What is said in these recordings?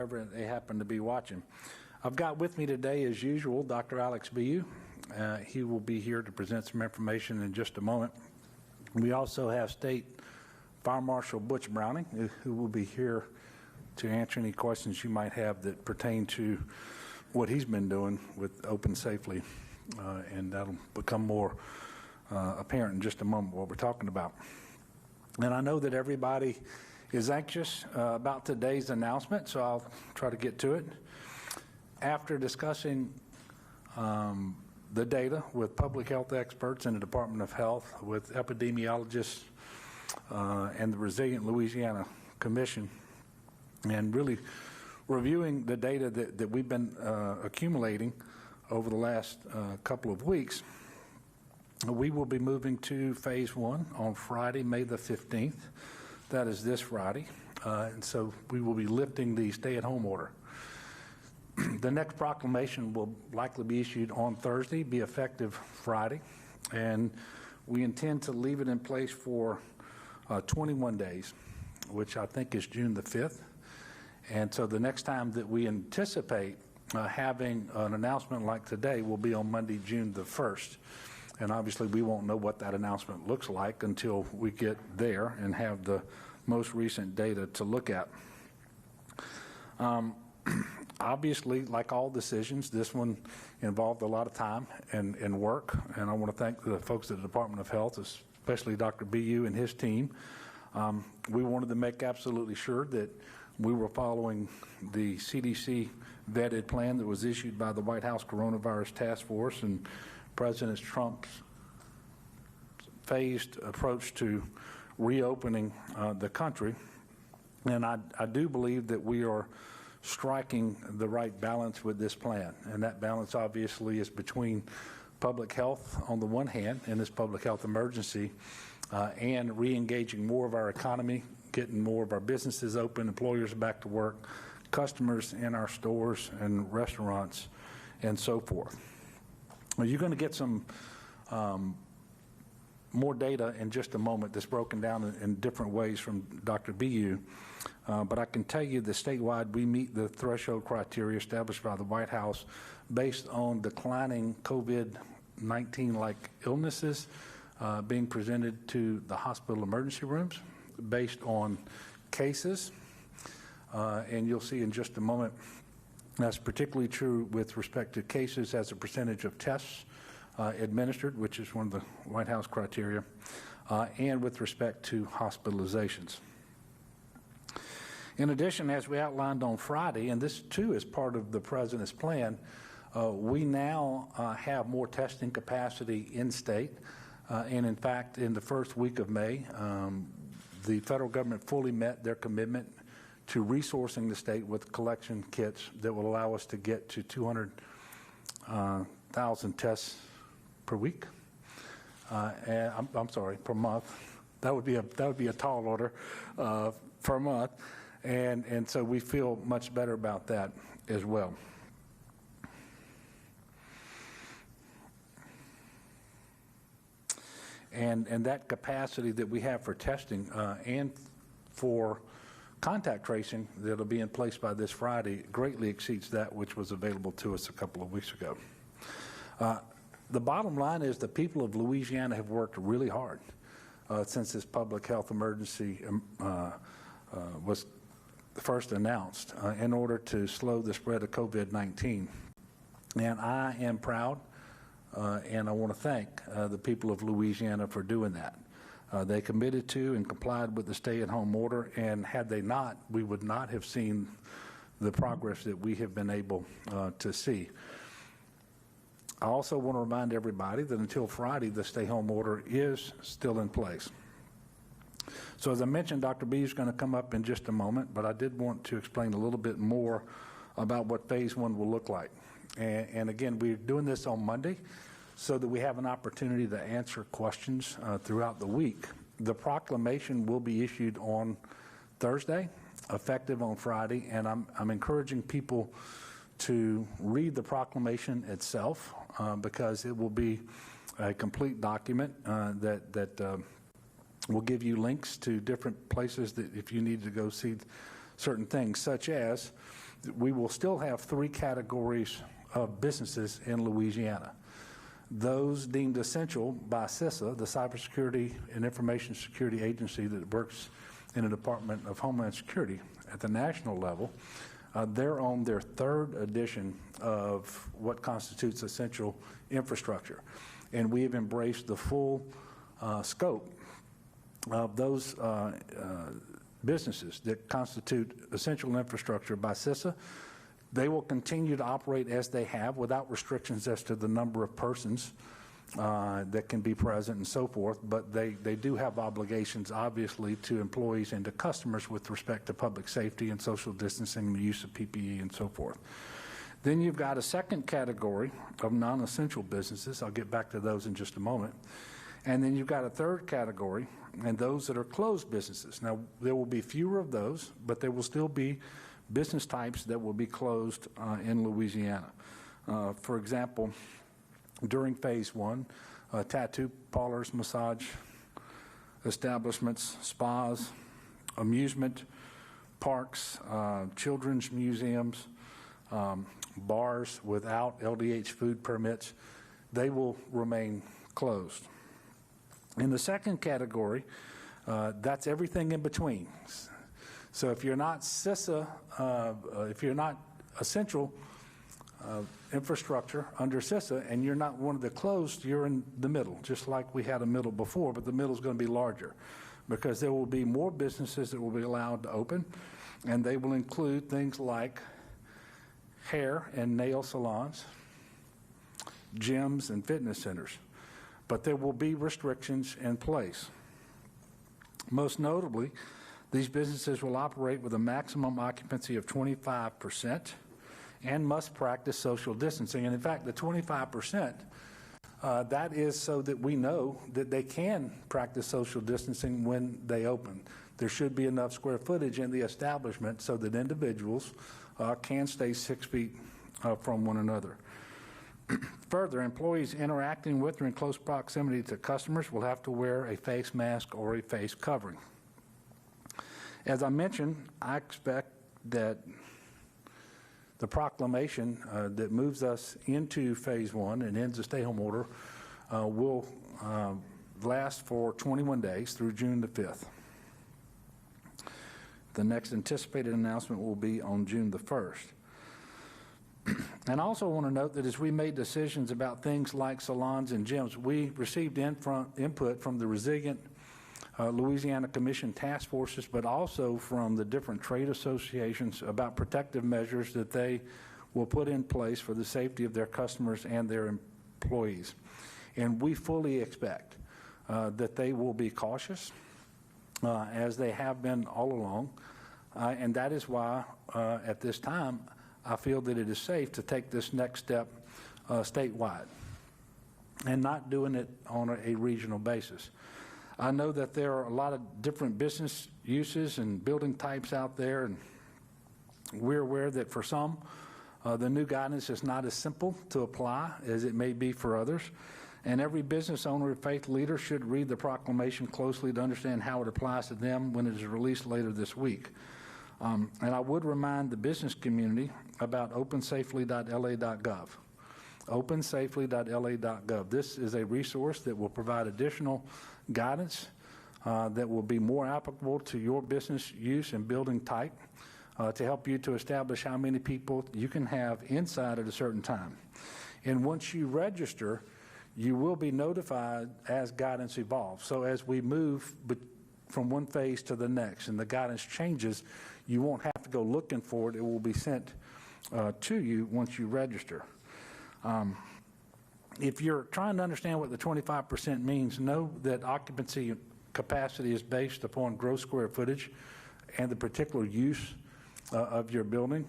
wherever they happen to be watching. I've got with me today, as usual, Dr. Alex Biu. He will be here to present some information in just a moment. We also have State Fire Marshal Butch Browning, who will be here to answer any questions you might have that pertain to what he's been doing with Open Safely, and that'll become more apparent in just a moment what we're talking about. And I know that everybody is anxious about today's announcement, so I'll try to get to it. After discussing the data with public health experts in the Department of Health, with epidemiologists and the Resilient Louisiana Commission, and really reviewing the data that we've been accumulating over the last couple of weeks, we will be moving to phase one on Friday, May the 15th. That is this Friday. And so we will be lifting the stay-at-home order. The next proclamation will likely be issued on Thursday, be effective Friday. And we intend to leave it in place for 21 days, which I think is June the 5th. And so the next time that we anticipate having an announcement like today will be on Monday, June the 1st. And obviously we won't know what that announcement looks like until we get there and have the most recent data to look at. Obviously, like all decisions, this one involved a lot of time and work, and I want to thank the folks at the Department of Health, especially Dr. Biu and his team. We wanted to make absolutely sure that we were following the CDC vetted plan that was issued by the White House Coronavirus Task Force and President Trump's phased approach to reopening the country. And I do believe that we are striking the right balance with this plan. And that balance obviously is between public health on the one hand, in this public health emergency, and re-engaging more of our economy, getting more of our businesses open, employers back to work, customers in our stores and restaurants, and so forth. Well, you're going to get some more data in just a moment that's broken down in different ways from Dr. Biu. But I can tell you that statewide we meet the threshold criteria established by the White House based on declining COVID-19-like illnesses being presented to the hospital emergency rooms based on cases. And you'll see in just a moment that's particularly true with respect to cases as a percentage of tests administered, which is one of the White House criteria, and with respect to hospitalizations. In addition, as we outlined on Friday, and this too is part of the President's plan, we now have more testing capacity in state. And in fact, in the first week of May, the federal government fully met their commitment to resourcing the state with collection kits that will allow us to get to 200,000 tests per week. I'm sorry, per month. That would be a tall order per month, and so we feel much better about that as well. And that capacity that we have for testing and for contact tracing that'll be in place by this Friday greatly exceeds that which was available to us a couple of weeks ago. The bottom line is the people of Louisiana have worked really hard since this public health emergency was first announced in order to slow the spread of COVID-19. And I am proud and I want to thank the people of Louisiana for doing that. They committed to and complied with the stay-at-home order, and had they not, we would not have seen the progress that we have been able to see. I also want to remind everybody that until Friday, the stay-home order is still in place. So as I mentioned, Dr. B is going to come up in just a moment, but I did want to explain a little bit more about what phase one will look like. And again, we're doing this on Monday so that we have an opportunity to answer questions throughout the week. The proclamation will be issued on Thursday, effective on Friday, and I'm encouraging people to read the proclamation itself because it will be a complete document that will give you links to different places that if you need to go see certain things, such as we will still have three categories of businesses in Louisiana. Those deemed essential by CISA, the Cybersecurity and Information Security Agency that works in the Department of Homeland Security at the national level, they're on their third edition of what constitutes essential infrastructure. And we have embraced the full scope of those businesses that constitute essential infrastructure by CISA. They will continue to operate as they have without restrictions as to the number of persons that can be present and so forth, but they do have obligations, obviously, to employees and to customers with respect to public safety and social distancing, the use of PPE and so forth. Then you've got a second category of non-essential businesses. I'll get back to those in just a moment. And then you've got a third category, and those that are closed businesses. Now, there will be fewer of those, but there will still be business types that will be closed in Louisiana. For example, during phase one, tattoo parlors, massage establishments, spas, amusement parks, children's museums, bars without LDH food permits, they will remain closed. In the second category, that's everything in between. So if you're not CISA, if you're not essential infrastructure under CISA and you're not one of the closed, you're in the middle, just like we had a middle before, but the middle is going to be larger because there will be more businesses that will be allowed to open, and they will include things like hair and nail salons, gyms and fitness centers. But there will be restrictions in place. Most notably, these businesses will operate with a maximum occupancy of 25% and must practice social distancing. And in fact, the 25%, that is so that we know that they can practice social distancing when they open. There should be enough square footage in the establishment so that individuals can stay 6 feet from one another. Further, employees interacting with or in close proximity to customers will have to wear a face mask or a face covering. As I mentioned, I expect that the proclamation that moves us into phase one and ends the stay-home order will last for 21 days through June the 5th. The next anticipated announcement will be on June the 1st. And I also want to note that as we made decisions about things like salons and gyms, we received input from the Resilient Louisiana Commission task forces, but also from the different trade associations about protective measures that they will put in place for the safety of their customers and their employees. And we fully expect that they will be cautious, as they have been all along, and that is why at this time I feel that it is safe to take this next step statewide and not doing it on a regional basis. I know that there are a lot of different business uses and building types out there, and we're aware that for some, the new guidance is not as simple to apply as it may be for others. And every business owner and faith leader should read the proclamation closely to understand how it applies to them when it is released later this week. And I would remind the business community about opensafely.la.gov. opensafely.la.gov. This is a resource that will provide additional guidance that will be more applicable to your business use and building type to help you to establish how many people you can have inside at a certain time. And once you register, you will be notified as guidance evolves. So as we move from one phase to the next and the guidance changes, you won't have to go looking for it. It will be sent to you once you register. If you're trying to understand what the 25% means, know that occupancy capacity is based upon gross square footage and the particular use of your building.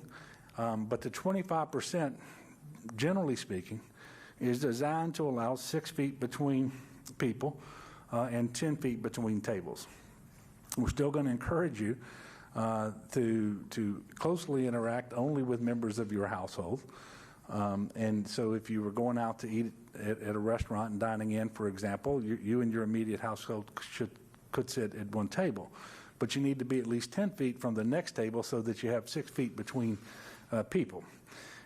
But the 25%, generally speaking, is designed to allow 6 feet between people and 10 feet between tables. We're still going to encourage you to closely interact only with members of your household. And so if you were going out to eat at a restaurant and dining in, for example, you and your immediate household could sit at one table. But you need to be at least 10 feet from the next table so that you have 6 feet between people.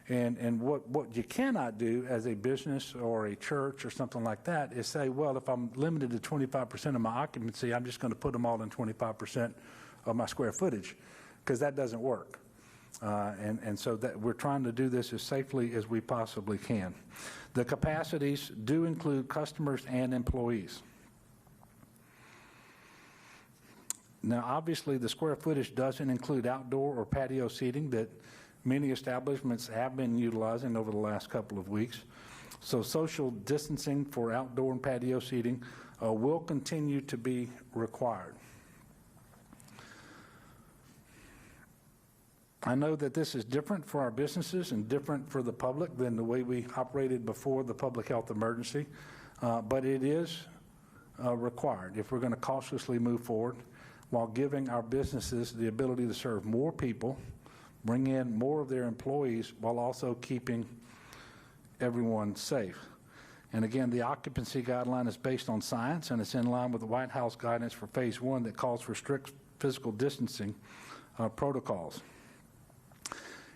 And what you cannot do as a business or a church or something like that is say, well, if I'm limited to 25% of my occupancy, I'm just going to put them all in 25% of my square footage, because that doesn't work. And so that we're trying to do this as safely as we possibly can. The capacities do include customers and employees. Now, obviously, the square footage doesn't include outdoor or patio seating that many establishments have been utilizing over the last couple of weeks. So social distancing for outdoor and patio seating will continue to be required. I know that this is different for our businesses and different for the public than the way we operated before the public health emergency, but it is required if we're going to cautiously move forward while giving our businesses the ability to serve more people, bring in more of their employees, while also keeping everyone safe. And again, the occupancy guideline is based on science, and it's in line with the White House guidance for phase 1 that calls for strict physical distancing protocols.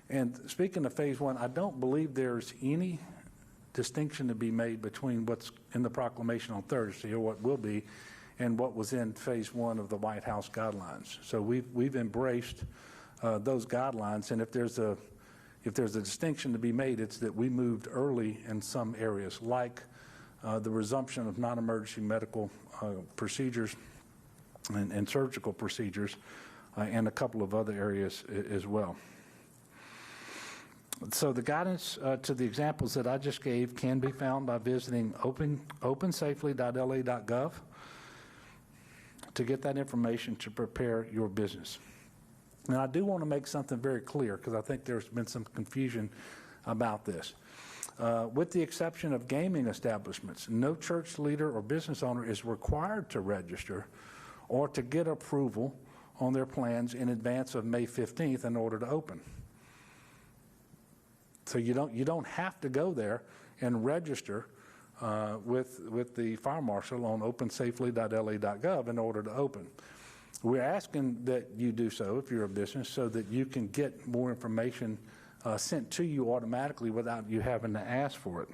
And speaking of phase 1, I don't believe there's any distinction to be made between what's in the proclamation on Thursday, or what will be, and what was in phase 1 of the White House guidelines. So we've embraced those guidelines, and if there's a distinction to be made, it's that we moved early in some areas, like the resumption of non-emergency medical procedures and surgical procedures, and a couple of other areas as well. So the guidance to the examples that I just gave can be found by visiting opensafely.la.gov to get that information to prepare your business. And I do want to make something very clear, because I think there's been some confusion about this. With the exception of gaming establishments, no church leader or business owner is required to register or to get approval on their plans in advance of May 15th in order to open. So you don't have to go there and register with the fire marshal on opensafely.la.gov in order to open. We're asking that you do so if you're a business, so that you can get more information sent to you automatically without you having to ask for it.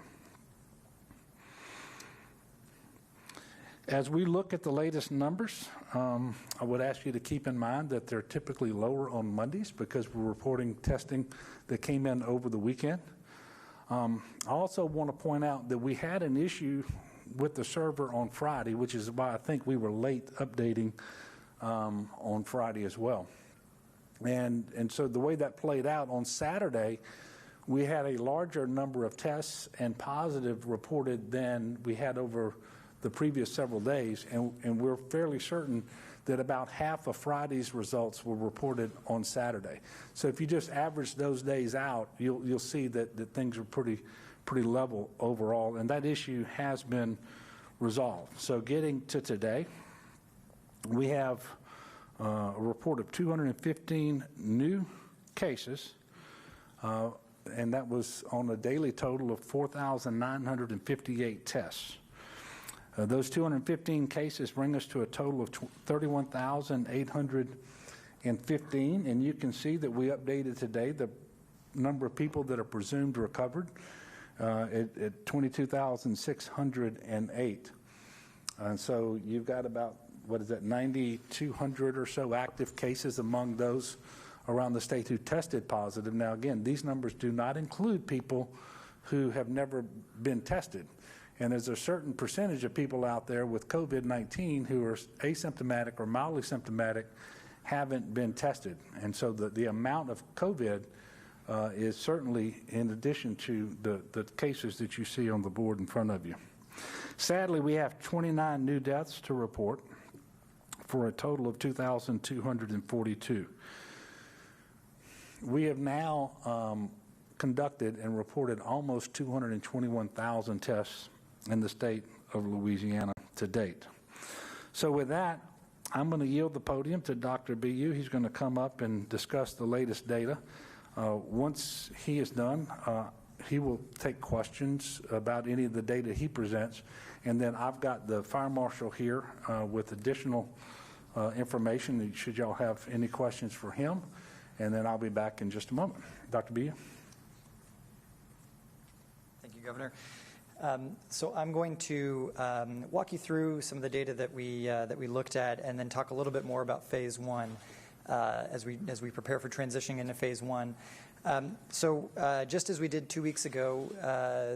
As we look at the latest numbers, I would ask you to keep in mind that they're typically lower on Mondays because we're reporting testing that came in over the weekend. I also want to point out that we had an issue with the server on Friday, which is why I think we were late updating on Friday as well. And so the way that played out on Saturday, we had a larger number of tests and positive reported than we had over the previous several days, and we're fairly certain that about half of Friday's results were reported on Saturday. So if you just average those days out, you'll see that things are pretty level overall, and that issue has been resolved. So getting to today, we have a report of 215 new cases, and that was on a daily total of 4,958 tests. Those 215 cases bring us to a total of 31,815, and you can see that we updated today the number of people that are presumed recovered at 22,608. And so you've got about, 9,200 or so active cases among those around the state who tested positive. Now, again, these numbers do not include people who have never been tested. And there's a certain percentage of people out there with COVID-19 who are asymptomatic or mildly symptomatic, haven't been tested. And so the amount of COVID is certainly in addition to the cases that you see on the board in front of you. Sadly, we have 29 new deaths to report for a total of 2,242. We have now conducted and reported almost 221,000 tests in the state of Louisiana to date. So with that, I'm going to yield the podium to Dr. BU. He's going to come up and discuss the latest data. Once he is done, he will take questions about any of the data he presents, and then I've got the fire marshal here with additional information should y'all have any questions for him. and then I'll be back in just a moment. Dr. Biu? Thank you, Governor. So I'm going to walk you through some of the data that we looked at, and then talk a little bit more about Phase 1 as we prepare for transitioning into Phase 1. So just as we did 2 weeks ago,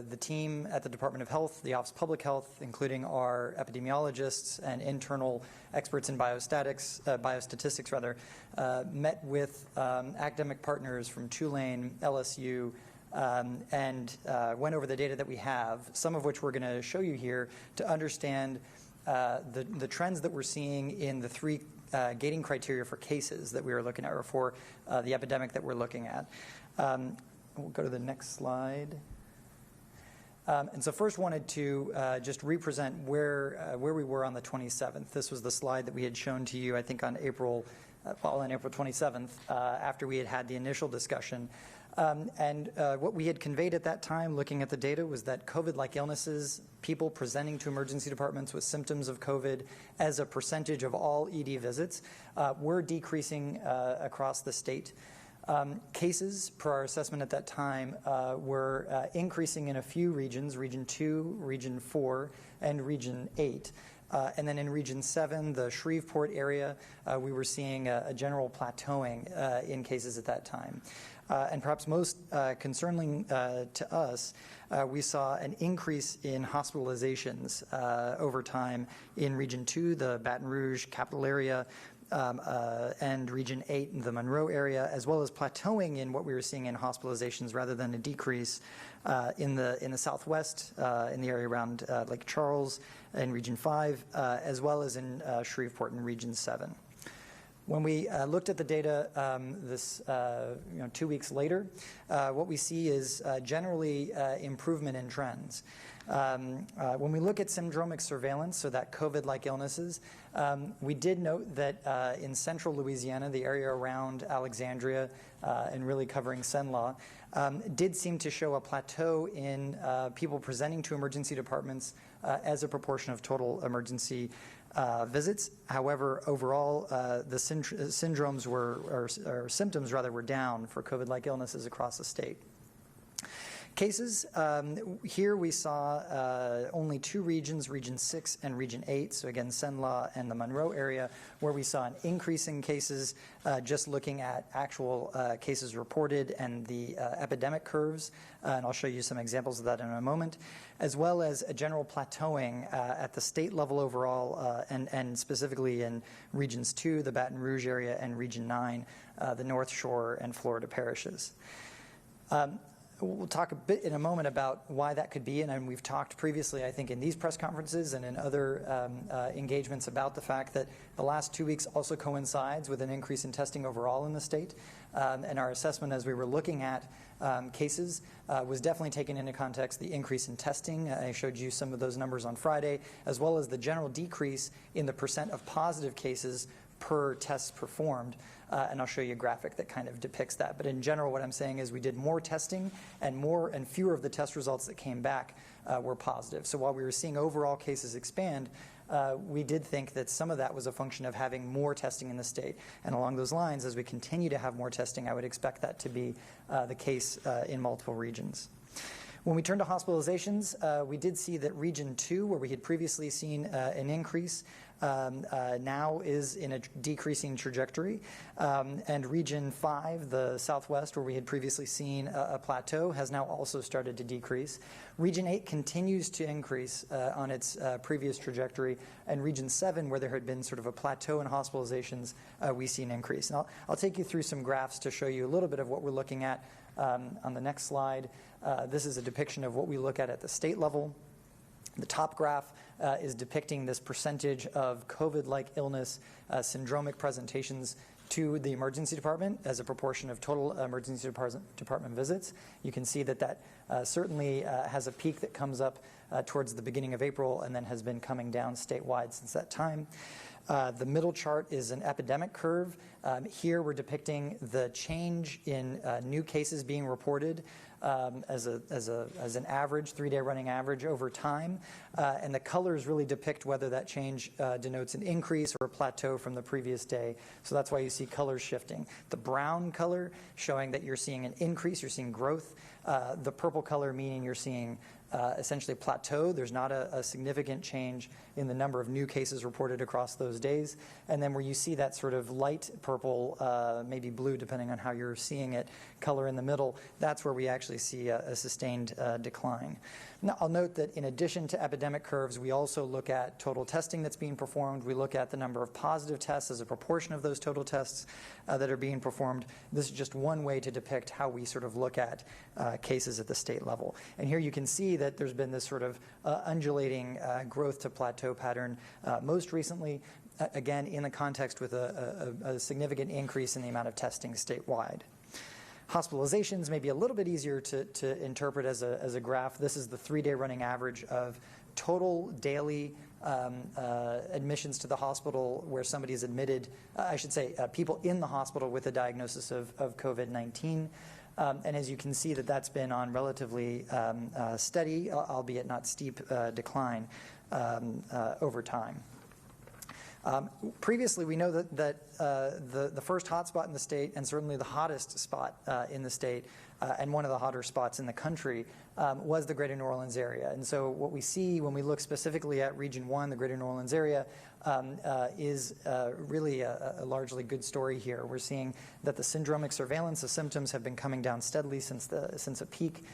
the team at the Department of Health, the Office of Public Health, including our epidemiologists and internal experts in biostatistics, met with academic partners from Tulane, LSU, and went over the data that we have, some of which we're going to show you here to understand the trends that we're seeing in the three gating criteria for cases that we were looking at, or for the epidemic that we're looking at. We'll go to the next slide. And so first wanted to just represent where we were on the 27th. This was the slide that we had shown to you, I think, on April 27th, after we had the initial discussion. And what we had conveyed at that time, looking at the data, was that COVID-like illnesses, people presenting to emergency departments with symptoms of COVID as a percentage of all ED visits, were decreasing across the state. Cases, per our assessment at that time, were increasing in a few regions, Region 2, Region 4, and Region 8. And then in Region 7, the Shreveport area, we were seeing a general plateauing in cases at that time. And perhaps most concerning to us, we saw an increase in hospitalizations over time in Region 2, the Baton Rouge capital area, and Region 8, the Monroe area, as well as plateauing in what we were seeing in hospitalizations rather than a decrease in the Southwest, in the area around Lake Charles in Region 5, as well as in Shreveport in Region 7. When we looked at the data 2 weeks later, what we see is generally improvement in trends. When we look at syndromic surveillance, so that COVID-like illnesses, we did note that in central Louisiana, the area around Alexandria and really covering Cenla, did seem to show a plateau in people presenting to emergency departments as a proportion of total emergency visits. However, overall, the syndromes or symptoms rather were down for COVID-like illnesses across the state. Cases, here we saw only two regions, Region 6 and Region 8, so again, Cenla and the Monroe area, where we saw an increase in cases, just looking at actual cases reported and the epidemic curves, and I'll show you some examples of that in a moment, as well as a general plateauing at the state level overall, and specifically in Regions 2, the Baton Rouge area, and Region 9, the North Shore and Florida parishes. We'll talk a bit in a moment about why that could be, and we've talked previously, I think, in these press conferences and in other engagements about the fact that the last 2 weeks also coincides with an increase in testing overall in the state, and our assessment as we were looking at cases was definitely taking into context the increase in testing. I showed you some of those numbers on Friday, as well as the general decrease in the percent of positive cases per tests performed, and I'll show you a graphic that kind of depicts that. But in general, what I'm saying is we did more testing, and fewer of the test results that came back were positive. So while we were seeing overall cases expand, we did think that some of that was a function of having more testing in the state. And along those lines, as we continue to have more testing, I would expect that to be the case in multiple regions. When we turn to hospitalizations, we did see that Region 2, where we had previously seen an increase, now is in a decreasing trajectory. And Region 5, the Southwest, where we had previously seen a plateau, has now also started to decrease. Region 8 continues to increase on its previous trajectory. And Region 7, where there had been sort of a plateau in hospitalizations, we see an increase. And I'll take you through some graphs to show you a little bit of what we're looking at on the next slide. This is a depiction of what we look at the state level. The top graph is depicting this percentage of COVID-like illness syndromic presentations to the emergency department as a proportion of total emergency department visits. You can see that certainly has a peak that comes up towards the beginning of April and then has been coming down statewide since that time. The middle chart is an epidemic curve. Here we're depicting the change in new cases being reported as an average, 3-day running average over time. And the colors really depict whether that change denotes an increase or a plateau from the previous day. So that's why you see colors shifting. The brown color showing that you're seeing an increase, you're seeing growth. The purple color meaning you're seeing essentially plateau. There's not a significant change in the number of new cases reported across those days. And then where you see that sort of light purple, maybe blue, depending on how you're seeing it, color in the middle, that's where we actually see a sustained decline. Now, I'll note that in addition to epidemic curves, we also look at total testing that's being performed. We look at the number of positive tests as a proportion of those total tests that are being performed. This is just one way to depict how we sort of look at cases at the state level. And here you can see that there's been this sort of undulating growth to plateau pattern most recently, again, in the context with a significant increase in the amount of testing statewide. Hospitalizations may be a little bit easier to interpret as a graph. This is the 3-day running average of total daily admissions to the hospital where somebody is admitted, I should say people in the hospital with a diagnosis of COVID-19. And as you can see that's been on relatively steady, albeit not steep decline over time. Previously, we know that the first hot spot in the state, and certainly the hottest spot in the state, and one of the hotter spots in the country, was the Greater New Orleans area. And so what we see when we look specifically at Region 1, the Greater New Orleans area, is really a largely good story here. We're seeing that the syndromic surveillance of symptoms have been coming down steadily since a peak.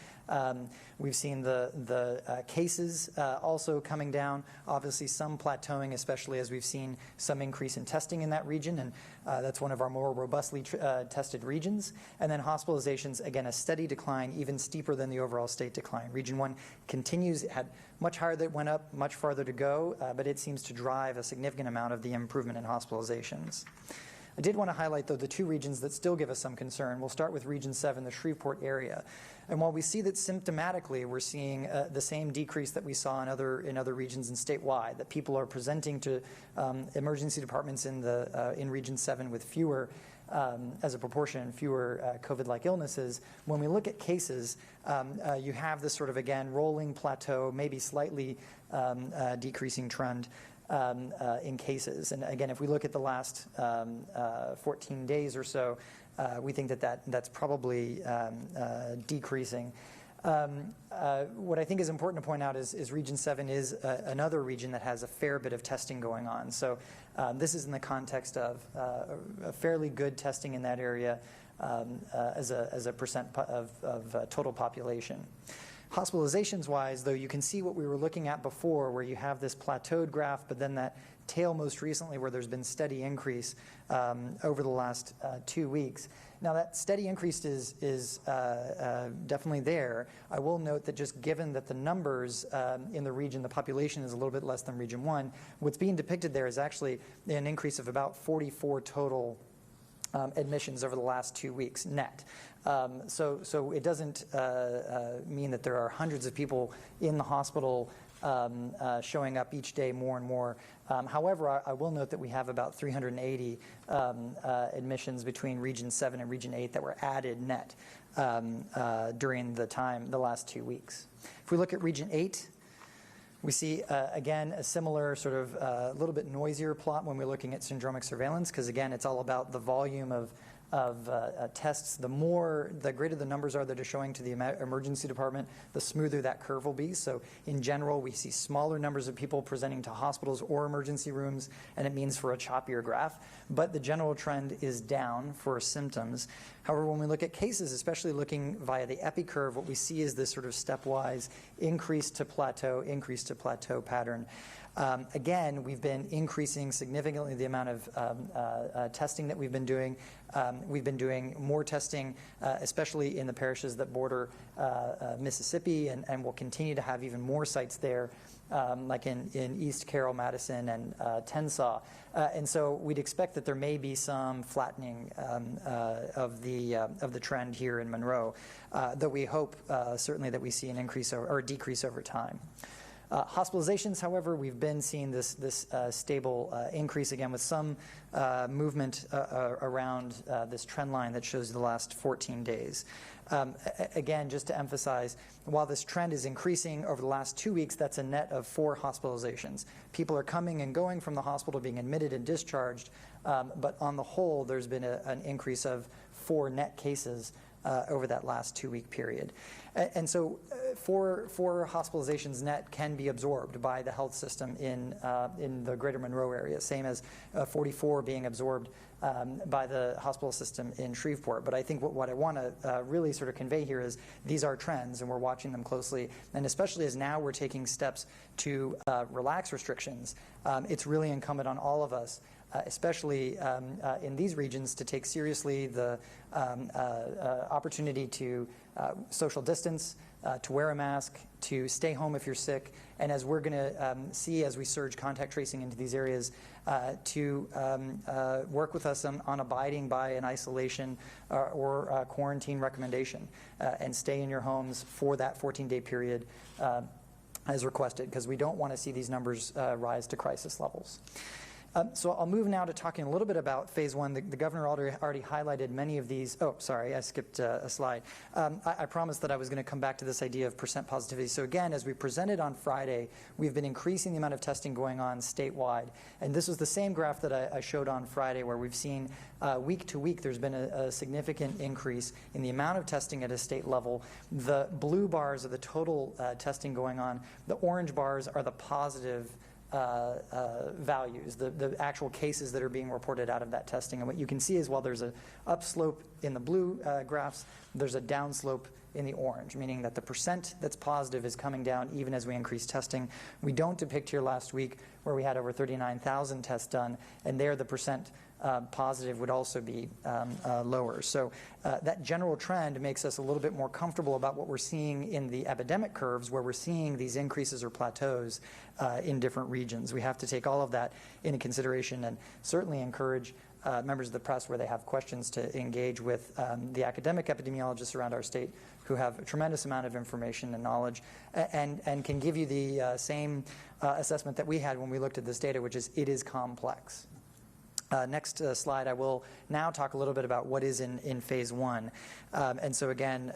We've seen the cases also coming down, obviously some plateauing, especially as we've seen some increase in testing in that region, and that's one of our more robustly tested regions. And then hospitalizations, again, a steady decline, even steeper than the overall state decline. Region 1 continues, it had much higher that went up, much farther to go, but it seems to drive a significant amount of the improvement in hospitalizations. I did want to highlight, though, the two regions that still give us some concern. We'll start with Region 7, the Shreveport area. And while we see that symptomatically we're seeing the same decrease that we saw in other regions and statewide, that people are presenting to emergency departments in Region 7 with fewer, as a proportion, fewer COVID-like illnesses, when we look at cases, you have this sort of, again, rolling plateau, maybe slightly decreasing trend in cases. And again, if we look at the last 14 days or so, we think that's probably decreasing. What I think is important to point out is Region 7 is another region that has a fair bit of testing going on. So this is in the context of a fairly good testing in that area as a percent of total population. Hospitalizations-wise, though, you can see what we were looking at before, where you have this plateaued graph, but then that tail most recently where there's been steady increase over the last 2 weeks. Now, that steady increase is definitely there. I will note that just given that the numbers in the region, the population is a little bit less than Region 1, what's being depicted there is actually an increase of about 44 total admissions over the last 2 weeks net. So it doesn't mean that there are hundreds of people in the hospital showing up each day more and more. However, I will note that we have about 380 admissions between Region 7 and Region 8 that were added net during the last 2 weeks. If we look at Region 8, we see, again, a similar sort of a little bit noisier plot when we're looking at syndromic surveillance, because, again, it's all about the volume of tests. The greater the numbers are that are showing to the emergency department, the smoother that curve will be. So in general, we see smaller numbers of people presenting to hospitals or emergency rooms, and it means for a choppier graph. But the general trend is down for symptoms. However, when we look at cases, especially looking via the epi curve, what we see is this sort of stepwise increase to plateau pattern. Again, we've been increasing significantly the amount of testing that we've been doing. We've been doing more testing, especially in the parishes that border Mississippi, and we'll continue to have even more sites there, like in East Carroll, Madison, and Tensas. And so we'd expect that there may be some flattening of the trend here in Monroe, though we hope certainly that we see an increase or a decrease over time. Hospitalizations, however, we've been seeing this stable increase again with some movement around this trend line that shows the last 14 days. Again, just to emphasize, while this trend is increasing over the last 2 weeks, that's a net of 4 hospitalizations. People are coming and going from the hospital, being admitted and discharged, but on the whole, there's been an increase of 4 net cases over that last 2-week period. And so 4 hospitalizations net can be absorbed by the health system in the greater Monroe area, same as 44 being absorbed by the hospital system in Shreveport. But I think what I want to really sort of convey here is these are trends, and we're watching them closely. And especially as now we're taking steps to relax restrictions, it's really incumbent on all of us, especially in these regions, to take seriously the opportunity to social distance, to wear a mask, to stay home if you're sick, and as we're going to see as we surge contact tracing into these areas, to work with us on abiding by an isolation or quarantine recommendation, and stay in your homes for that 14-day period as requested, because we don't want to see these numbers rise to crisis levels. So I'll move now to talking a little bit about phase 1. The governor already highlighted many of these. Oh, sorry, I skipped a slide. I promised that I was going to come back to this idea of percent positivity. So again, as we presented on Friday, we've been increasing the amount of testing going on statewide. And this was the same graph that I showed on Friday, where we've seen week to week there's been a significant increase in the amount of testing at a state level. The blue bars are the total testing going on. The orange bars are the positive values, the actual cases that are being reported out of that testing. And what you can see is while there's an upslope in the blue graphs, there's a downslope in the orange, meaning that the percent that's positive is coming down even as we increase testing. We don't depict here last week where we had over 39,000 tests done, and there the percent positive would also be lower. So that general trend makes us a little bit more comfortable about what we're seeing in the epidemic curves, where we're seeing these increases or plateaus in different regions. We have to take all of that into consideration, and certainly encourage members of the press, where they have questions, to engage with the academic epidemiologists around our state, who have a tremendous amount of information and knowledge, and can give you the same assessment that we had when we looked at this data, which is it is complex. Next slide, I will now talk a little bit about what is in phase 1. And so again,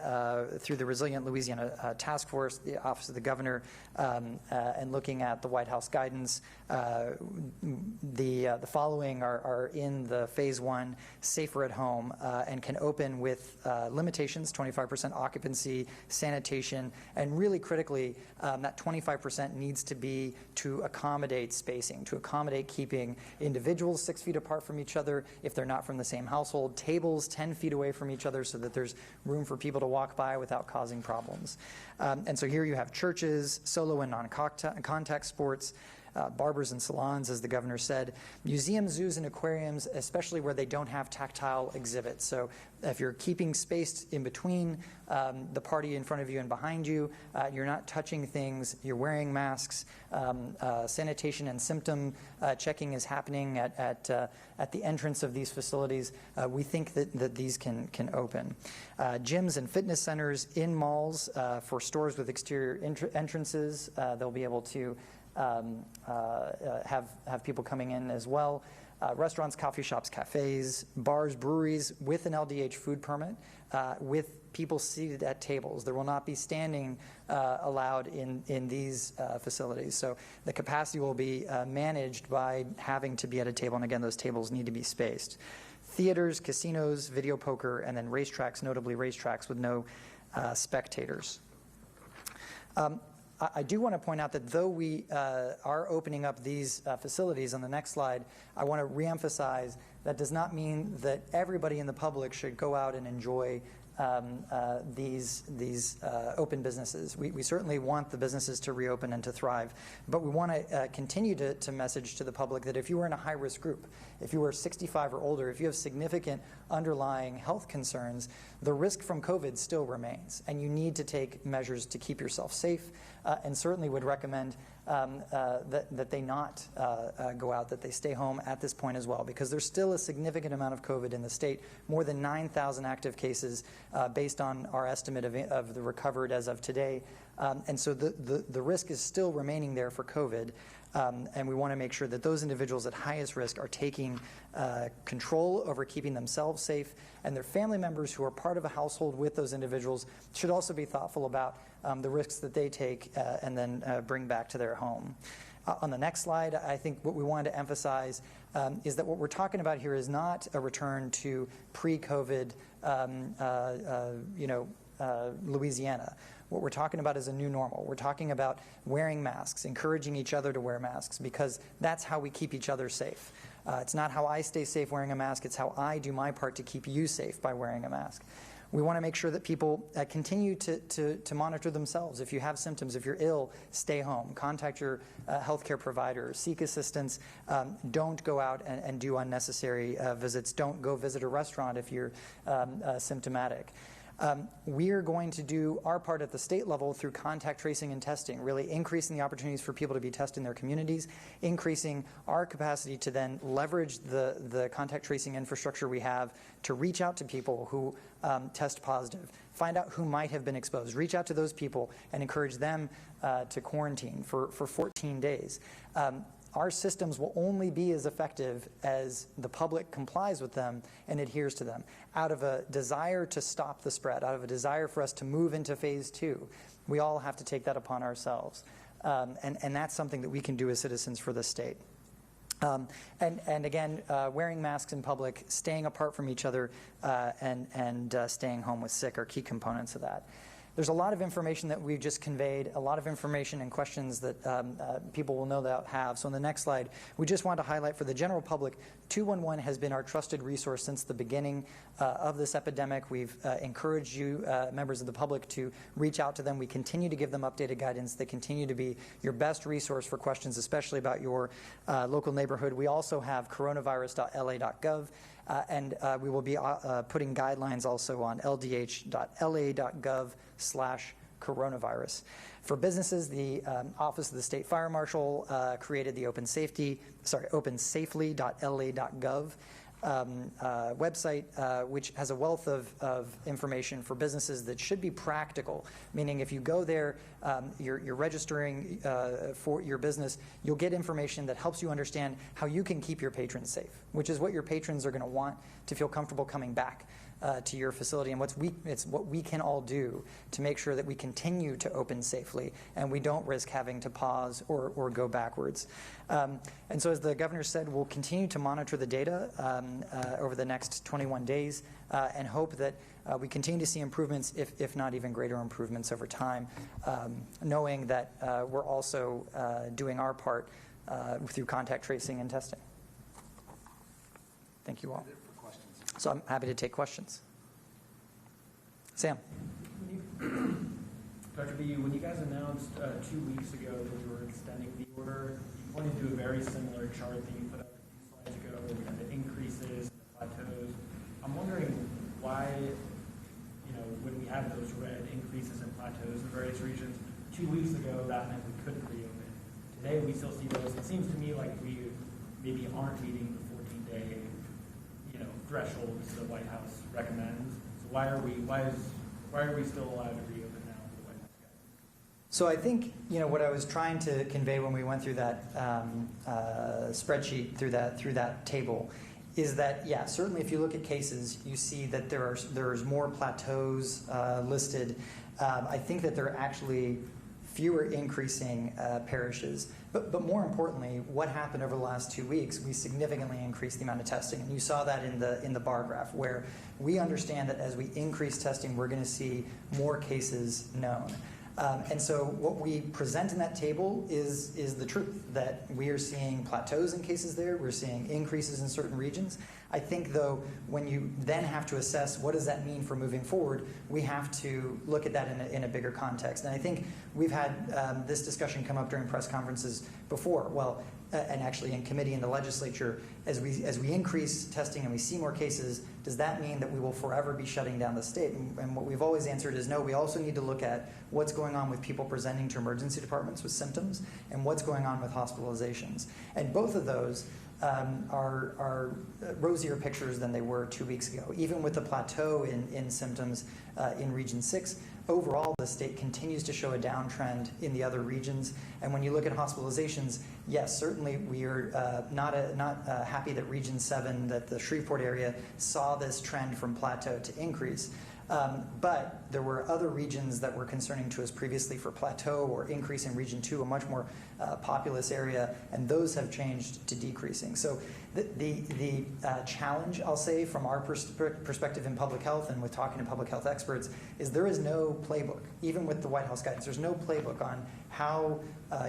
through the Resilient Louisiana Task Force, the Office of the Governor, and looking at the White House guidance, the following are in the phase 1, safer at home, and can open with limitations, 25% occupancy, sanitation, and really critically, that 25% needs to be to accommodate spacing, to accommodate keeping individuals 6 feet apart from each other if they're not from the same household, tables 10 feet away from each other so that there's room for people to walk by without causing problems. And so here you have churches, solo and non-contact sports, barbers and salons, as the governor said, museums, zoos, and aquariums, especially where they don't have tactile exhibits. So if you're keeping spaced in between the party in front of you and behind you, you're not touching things, you're wearing masks, sanitation and symptom checking is happening at the entrance of these facilities, we think that these can open. Gyms and fitness centers in malls, for stores with exterior entrances, they'll be able to have people coming in as well. Restaurants, coffee shops, cafes, bars, breweries with an LDH food permit, with people seated at tables. There will not be standing allowed in these facilities. So the capacity will be managed by having to be at a table, and again, those tables need to be spaced. Theaters, casinos, video poker, and then racetracks, notably racetracks with no spectators. I do want to point out that though we are opening up these facilities on the next slide, I want to reemphasize that does not mean that everybody in the public should go out and enjoy these open businesses. We certainly want the businesses to reopen and to thrive, but we want to continue to message to the public that if you are in a high-risk group, if you are 65 or older, if you have significant underlying health concerns, the risk from COVID still remains, and you need to take measures to keep yourself safe, and certainly would recommend that they not go out, that they stay home at this point as well, because there's still a significant amount of COVID in the state, more than 9,000 active cases based on our estimate of the recovered as of today. And so the risk is still remaining there for COVID. And we want to make sure that those individuals at highest risk are taking control over keeping themselves safe, and their family members who are part of a household with those individuals should also be thoughtful about the risks that they take and then bring back to their home. On the next slide, I think what we wanted to emphasize is that what we're talking about here is not a return to pre-COVID, Louisiana. What we're talking about is a new normal. We're talking about wearing masks, encouraging each other to wear masks, because that's how we keep each other safe. It's not how I stay safe wearing a mask, it's how I do my part to keep you safe by wearing a mask. We want to make sure that people continue to monitor themselves. If you have symptoms, if you're ill, stay home. Contact your healthcare provider. Seek assistance. Don't go out and do unnecessary visits. Don't go visit a restaurant if you're symptomatic. We are going to do our part at the state level through contact tracing and testing, really increasing the opportunities for people to be tested in their communities, increasing our capacity to then leverage the contact tracing infrastructure we have to reach out to people who test positive, find out who might have been exposed, reach out to those people and encourage them to quarantine for 14 days. Our systems will only be as effective as the public complies with them and adheres to them. Out of a desire to stop the spread, out of a desire for us to move into phase 2, we all have to take that upon ourselves. And that's something that we can do as citizens for the state. And again, wearing masks in public, staying apart from each other, and staying home with sick are key components of that. There's a lot of information that we've just conveyed, a lot of information and questions that people will no doubt have. So on the next slide, we just want to highlight for the general public, 211 has been our trusted resource since the beginning of this epidemic. We've encouraged you, members of the public, to reach out to them. We continue to give them updated guidance. They continue to be your best resource for questions, especially about your local neighborhood. We also have coronavirus.la.gov. And we will be putting guidelines also on ldh.la.gov/coronavirus. For businesses, the Office of the State Fire Marshal created the opensafely.la.gov website, which has a wealth of information for businesses that should be practical, meaning if you go there, you're registering for your business, you'll get information that helps you understand how you can keep your patrons safe, which is what your patrons are going to want to feel comfortable coming back to your facility, and it's what we can all do to make sure that we continue to open safely and we don't risk having to pause or go backwards. And so as the governor said, we'll continue to monitor the data over the next 21 days and hope that we continue to see improvements, if not even greater improvements over time, knowing that we're also doing our part through contact tracing and testing. Thank you all. So I'm happy to take questions. Sam. Dr. BU, when you guys announced 2 weeks ago that we were extending the order, you pointed to a very similar chart that you put up a few slides ago where we had the increases and the plateaus. I'm wondering why, when we had those red increases and plateaus in various regions, 2 weeks ago that meant we couldn't reopen. Today we still see those. It seems to me like we maybe aren't meeting the 14-day thresholds the White House recommends. So why are we still allowed to reopen now with the White House guidance? So I think what I was trying to convey when we went through that spreadsheet, through that table, is that certainly if you look at cases, you see that there's more plateaus listed. I think that there are actually fewer increasing parishes. But more importantly, what happened over the last 2 weeks, we significantly increased the amount of testing. And you saw that in the bar graph, where we understand that as we increase testing, we're going to see more cases known. And so what we present in that table is the truth, that we are seeing plateaus in cases there. We're seeing increases in certain regions. I think, though, when you then have to assess what does that mean for moving forward, we have to look at that in a bigger context. And I think we've had this discussion come up during press conferences before. Well, and actually in committee in the legislature, as we increase testing and we see more cases, does that mean that we will forever be shutting down the state? And what we've always answered is no. We also need to look at what's going on with people presenting to emergency departments with symptoms and what's going on with hospitalizations. And both of those are rosier pictures than they were 2 weeks ago. Even with the plateau in symptoms in Region 6, overall the state continues to show a downtrend in the other regions. And when you look at hospitalizations, yes, certainly we are not happy that Region 7, that the Shreveport area, saw this trend from plateau to increase. But there were other regions that were concerning to us previously for plateau or increase in Region 2, a much more populous area, and those have changed to decreasing. So the challenge, I'll say, from our perspective in public health and with talking to public health experts, is there is no playbook. Even with the White House guidance, there's no playbook on how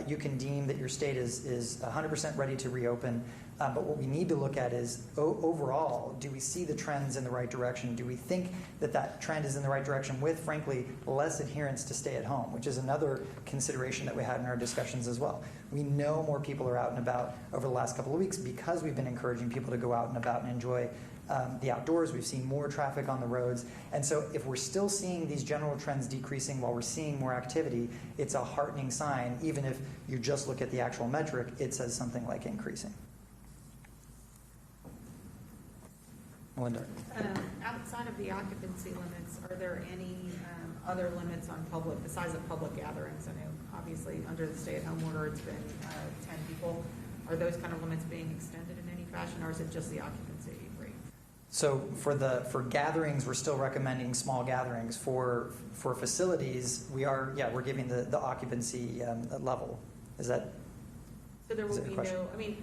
you can deem that your state is 100% ready to reopen. But what we need to look at is, overall, do we see the trends in the right direction? Do we think that that trend is in the right direction with, frankly, less adherence to stay at home, which is another consideration that we had in our discussions as well. We know more people are out and about over the last couple of weeks because we've been encouraging people to go out and about and enjoy the outdoors. We've seen more traffic on the roads. And so if we're still seeing these general trends decreasing while we're seeing more activity, it's a heartening sign. Even if you just look at the actual metric, it says something like increasing. Melinda. Outside of the occupancy limits, are there any other limits on the size of public gatherings? I know, obviously, under the stay-at-home order, it's been 10 people. Are those kind of limits being extended in any fashion, or is it just the occupancy rate? So for gatherings, we're still recommending small gatherings. For facilities, we're giving the occupancy level. Is that? So there will be question? no. I mean.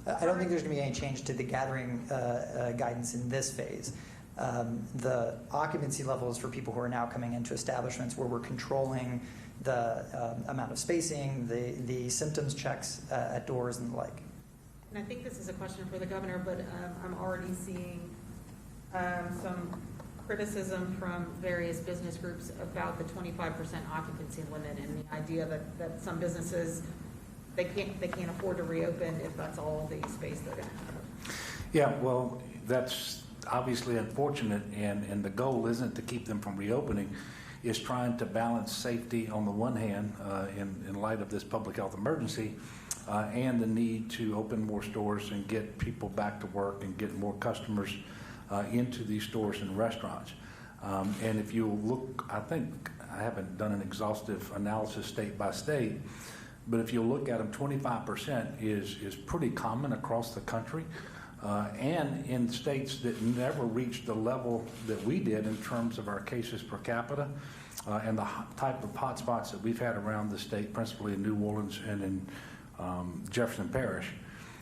I don't think there's going to be any change to the gathering guidance in this phase. The occupancy levels for people who are now coming into establishments where we're controlling the amount of spacing, the symptoms checks at doors and the like. And I think this is a question for the governor, but I'm already seeing some criticism from various business groups about the 25% occupancy limit and the idea that some businesses they can't afford to reopen if that's all the space they're going to have. Yeah, well, that's obviously unfortunate, and the goal isn't to keep them from reopening. It's trying to balance safety on the one hand in light of this public health emergency and the need to open more stores and get people back to work and get more customers into these stores and restaurants. And if you look, I think I haven't done an exhaustive analysis state by state, but if you look at them, 25% is pretty common across the country. And in states that never reached the level that we did in terms of our cases per capita and the type of hotspots that we've had around the state, principally in New Orleans and in Jefferson Parish.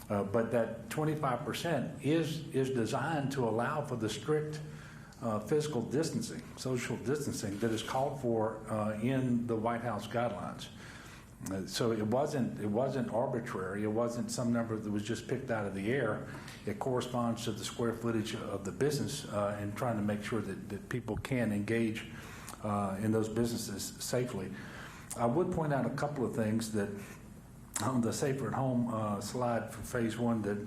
But that 25% is designed to allow for the strict physical distancing, social distancing that is called for in the White House guidelines. So it wasn't arbitrary. It wasn't some number that was just picked out of the air. It corresponds to the square footage of the business and trying to make sure that people can engage in those businesses safely. I would point out a couple of things that on the Safer at Home slide for phase one that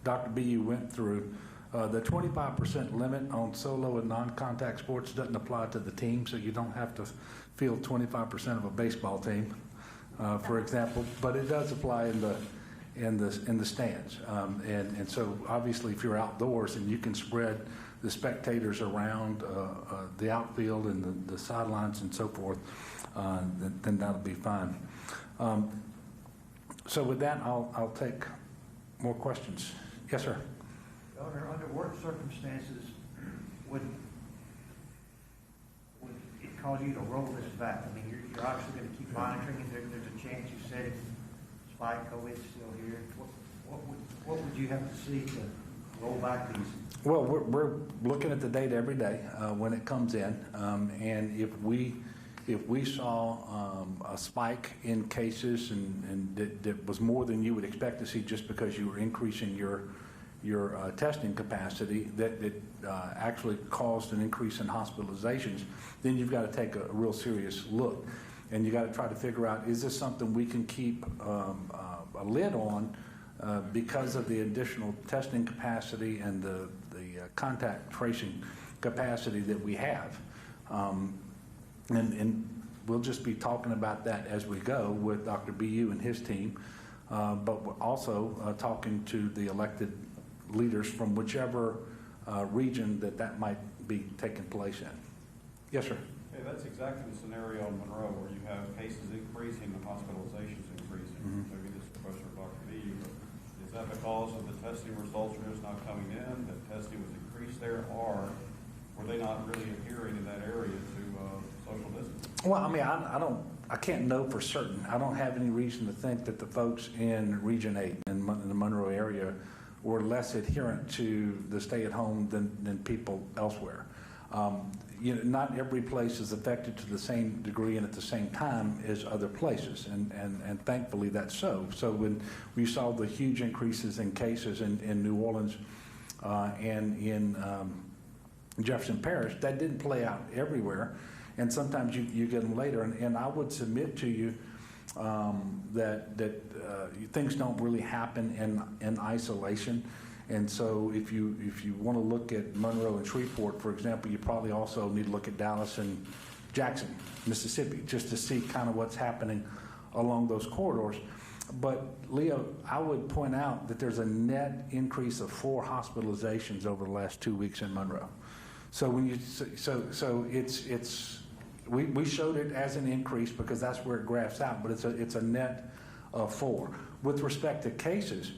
Dr. BU went through. The 25% limit on solo and non-contact sports doesn't apply to the team, so you don't have to field 25% of a baseball team. For example, but it does apply in the stands, and so obviously if you're outdoors and you can spread the spectators around the outfield and the sidelines and so forth, then that'll be fine. So with that, I'll take more questions. Yes, sir. Governor, under what circumstances would it cause you to roll this back? I mean, you're obviously going to keep monitoring it. There's a chance you said spike COVID's still here. What would you have to see to roll back these? Well, we're looking at the data every day when it comes in, and if we saw a spike in cases and that was more than you would expect to see just because you were increasing your testing capacity that actually caused an increase in hospitalizations, then you've got to take a real serious look. And you got to try to figure out, is this something we can keep a lid on because of the additional testing capacity and the contact tracing capacity that we have. And we'll just be talking about that as we go with Dr. BU and his team, but we're also talking to the elected leaders from whichever region that might be taking place in. Yes, sir. Hey, that's exactly the scenario in Monroe where you have cases increasing and hospitalizations increasing. Maybe this is a question for Dr. B, but is that because of the testing results are just not coming in, that testing was increased there, or were they not really adhering in that area to social distance? Well, I mean, I can't know for certain. I don't have any reason to think that the folks in Region 8 in the Monroe area were less adherent to the stay-at-home than people elsewhere. Not every place is affected to the same degree and at the same time as other places, and thankfully that's so. So when we saw the huge increases in cases in New Orleans and in Jefferson Parish, that didn't play out everywhere, and sometimes you get them later. And I would submit to you that things don't really happen in isolation. And so if you want to look at Monroe and Shreveport, for example, you probably also need to look at Dallas and Jackson, Mississippi, just to see kind of what's happening along those corridors. But Leo, I would point out that there's a net increase of 4 hospitalizations over the last 2 weeks in Monroe. So when you we showed it as an increase because that's where it graphs out, but it's a net of 4. With respect to cases,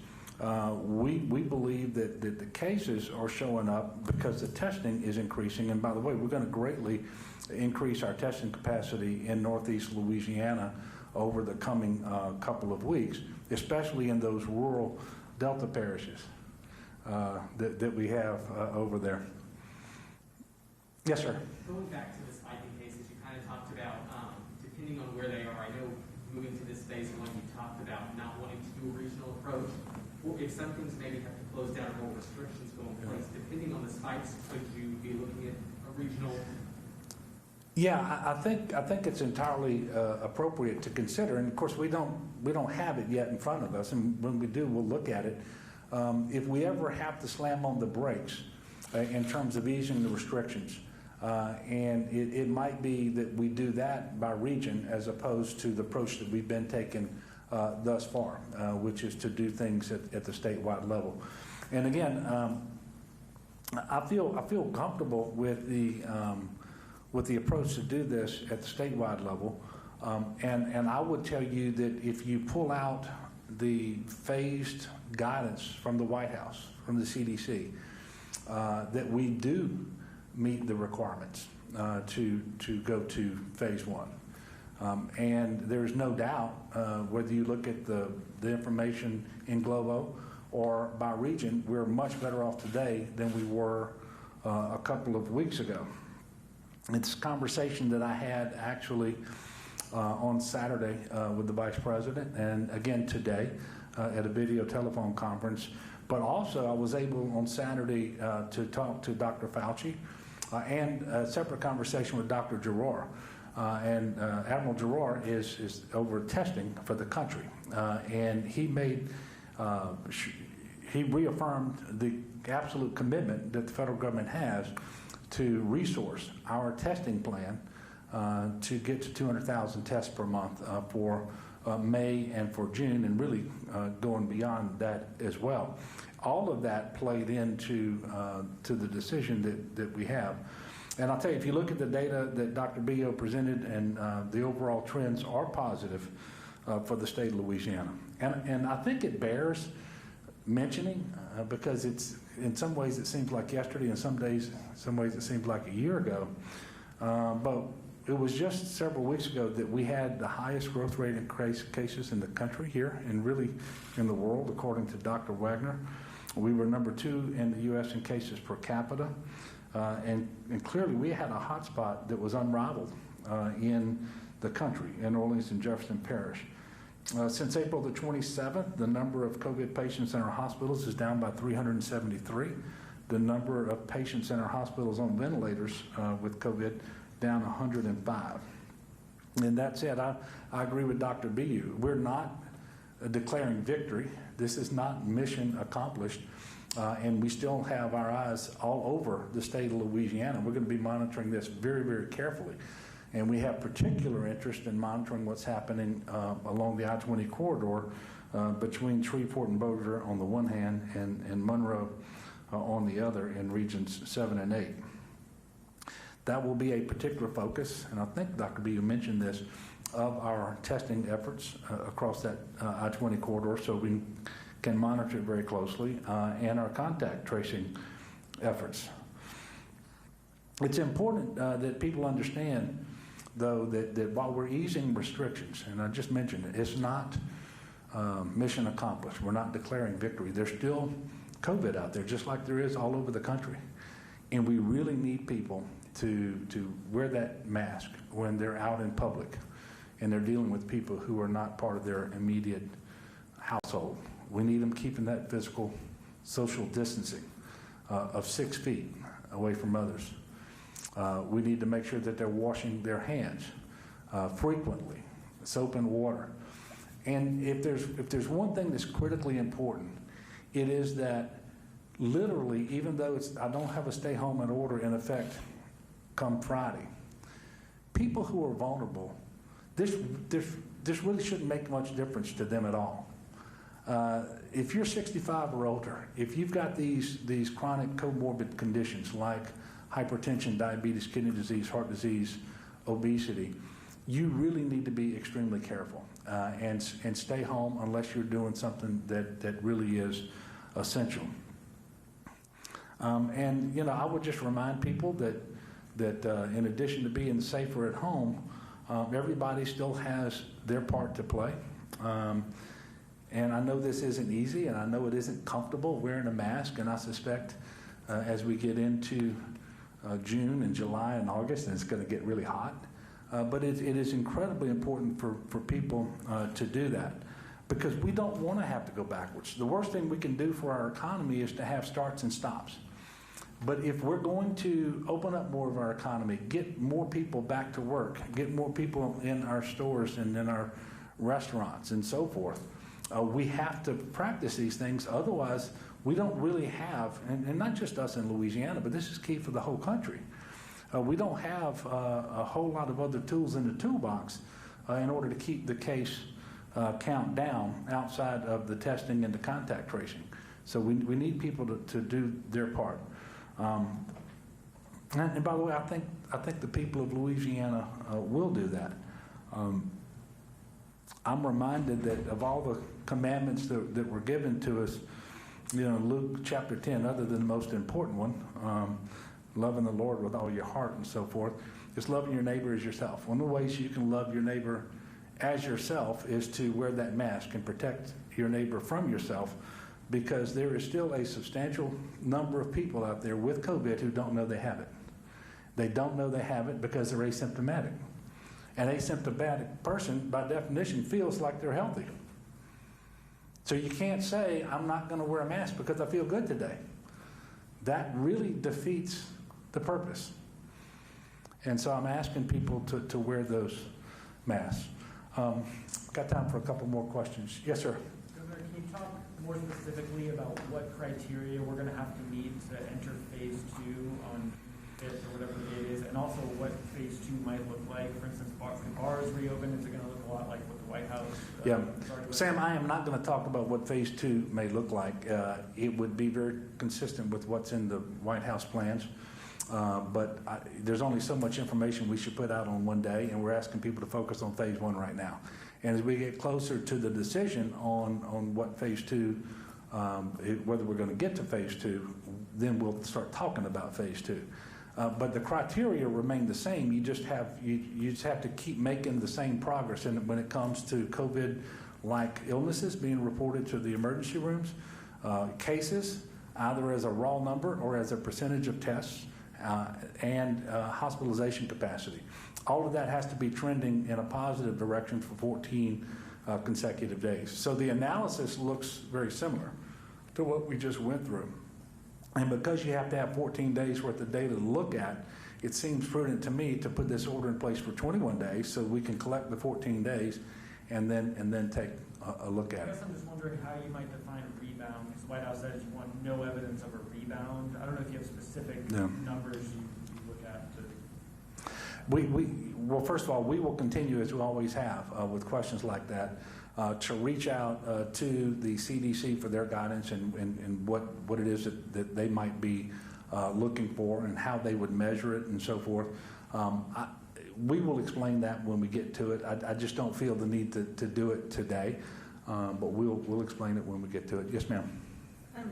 we believe that the cases are showing up because the testing is increasing. And by the way, we're going to greatly increase our testing capacity in Northeast Louisiana over the coming couple of weeks, especially in those rural Delta parishes that we have over there. Yes, sir. Going back to the spike in cases, you kind of talked about, depending on where they are, I know moving to this phase 1, you talked about not wanting to do a regional approach. Well, if some things maybe have to close down or more restrictions go in place, depending on the spikes, could you be looking at a regional? Yeah, I think it's entirely appropriate to consider, and of course we don't have it yet in front of us, and when we do, we'll look at it. If we ever have to slam on the brakes in terms of easing the restrictions, and it might be that we do that by region as opposed to the approach that we've been taking thus far, which is to do things at the statewide level. And again, I feel comfortable with the approach to do this at the statewide level, and I would tell you that if you pull out the phased guidance from the White House, from the CDC, that we do meet the requirements to go to phase 1. And there's no doubt, whether you look at the information in Globo or by region, we're much better off today than we were a couple of weeks ago. It's a conversation that I had actually on Saturday with the Vice President, and again today at a video telephone conference. But also I was able on Saturday to talk to Dr. Fauci and a separate conversation with Dr. Giroir. And Admiral Giroir is over testing for the country, and he reaffirmed the absolute commitment that the federal government has to resource our testing plan to get to 200,000 tests per month for May and for June, and really going beyond that as well. All of that played into to the decision that we have. And I'll tell you, if you look at the data that Dr. Beal presented, and the overall trends are positive for the state of Louisiana. And I think it bears mentioning because it's, in some ways it seems like yesterday, and some ways it seems like a year ago. But it was just several weeks ago that we had the highest growth rate in cases in the country here, and really in the world, according to Dr. Wagner. We were number 2 in the U.S. in cases per capita. And clearly we had a hotspot that was unrivaled in the country, in Orleans and Jefferson Parish. Since April the 27th, the number of COVID patients in our hospitals is down by 373. The number of patients in our hospitals on ventilators with COVID down 105. And that said, I agree with Dr. Bu. We're not declaring victory. This is not mission accomplished. And we still have our eyes all over the state of Louisiana. We're going to be monitoring this very, very carefully. And we have particular interest in monitoring what's happening along the I-20 corridor between Shreveport and Bossier on the one hand and Monroe on the other in regions 7 and 8. That will be a particular focus, and I think Dr. B, you mentioned this, of our testing efforts across that I-20 corridor, so we can monitor it very closely, and our contact tracing efforts. It's important that people understand, though, that while we're easing restrictions, and I just mentioned it, it's not mission accomplished. We're not declaring victory. There's still COVID out there, just like there is all over the country. And we really need people to wear that mask when they're out in public and they're dealing with people who are not part of their immediate household. We need them keeping that physical social distancing of 6 feet away from others. We need to make sure that they're washing their hands frequently, soap and water. And if there's one thing that's critically important, it is that literally, even though I don't have a stay home and order in effect come Friday, people who are vulnerable, this really shouldn't make much difference to them at all. If you're 65 or older, if you've got these chronic comorbid conditions like hypertension, diabetes, kidney disease, heart disease, obesity, you really need to be extremely careful and stay home unless you're doing something that really is essential. And you know, I would just remind people that in addition to being safer at home, everybody still has their part to play. And I know this isn't easy, and I know it isn't comfortable wearing a mask, and I suspect as we get into June and July and August, and it's going to get really hot. But it is incredibly important for people to do that, because we don't want to have to go backwards. The worst thing we can do for our economy is to have starts and stops. But if we're going to open up more of our economy, get more people back to work, get more people in our stores and in our restaurants and so forth, we have to practice these things. Otherwise, we don't really have, and not just us in Louisiana, but this is key for the whole country. We don't have a whole lot of other tools in the toolbox in order to keep the case count down outside of the testing and the contact tracing. So we need people to do their part. And by the way, I think the people of Louisiana will do that. I'm reminded that of all the commandments that were given to us, you know, Luke chapter 10, other than the most important one, loving the Lord with all your heart and so forth, is loving your neighbor as yourself. One of the ways you can love your neighbor as yourself is to wear that mask and protect your neighbor from yourself, because there is still a substantial number of people out there with COVID who don't know they have it. They don't know they have it because they're asymptomatic. An asymptomatic person, by definition, feels like they're healthy. So you can't say, I'm not going to wear a mask because I feel good today. That really defeats the purpose. And so I'm asking people to wear those masks. Got time for a couple more questions. Yes, sir. Governor, can you talk more specifically about what criteria we're going to have to meet to enter phase 2 on it or whatever the date is, and also what phase 2 might look like? For instance, if bars reopen, is it going to look a lot like what the White House Yeah. started with? Sam, I am not going to talk about what phase 2 may look like. It would be very consistent with what's in the White House plans. But there's only so much information we should put out on one day, and we're asking people to focus on phase 1 right now. And as we get closer to the decision on what phase 2, whether we're going to get to phase 2, then we'll start talking about phase 2. But the criteria remain the same. You just have to keep making the same progress when it comes to COVID-like illnesses being reported to the emergency rooms, cases either as a raw number or as a percentage of tests, and hospitalization capacity. All of that has to be trending in a positive direction for 14 consecutive days. So the analysis looks very similar to what we just went through. And because you have to have 14 days worth of data to look at, it seems prudent to me to put this order in place for 21 days so we can collect the 14 days and then take a look I at it. guess I'm just wondering how you might define rebound, because the White House says you want no evidence of a rebound. I don't know if you have specific Yeah. numbers you look at to. Well, first of all, we will continue, as we always have, with questions like that, to reach out to the CDC for their guidance and what it is that they might be looking for and how they would measure it and so forth. We will explain that when we get to it. I just don't feel the need to do it today, but we'll explain it when we get to it. Yes, ma'am.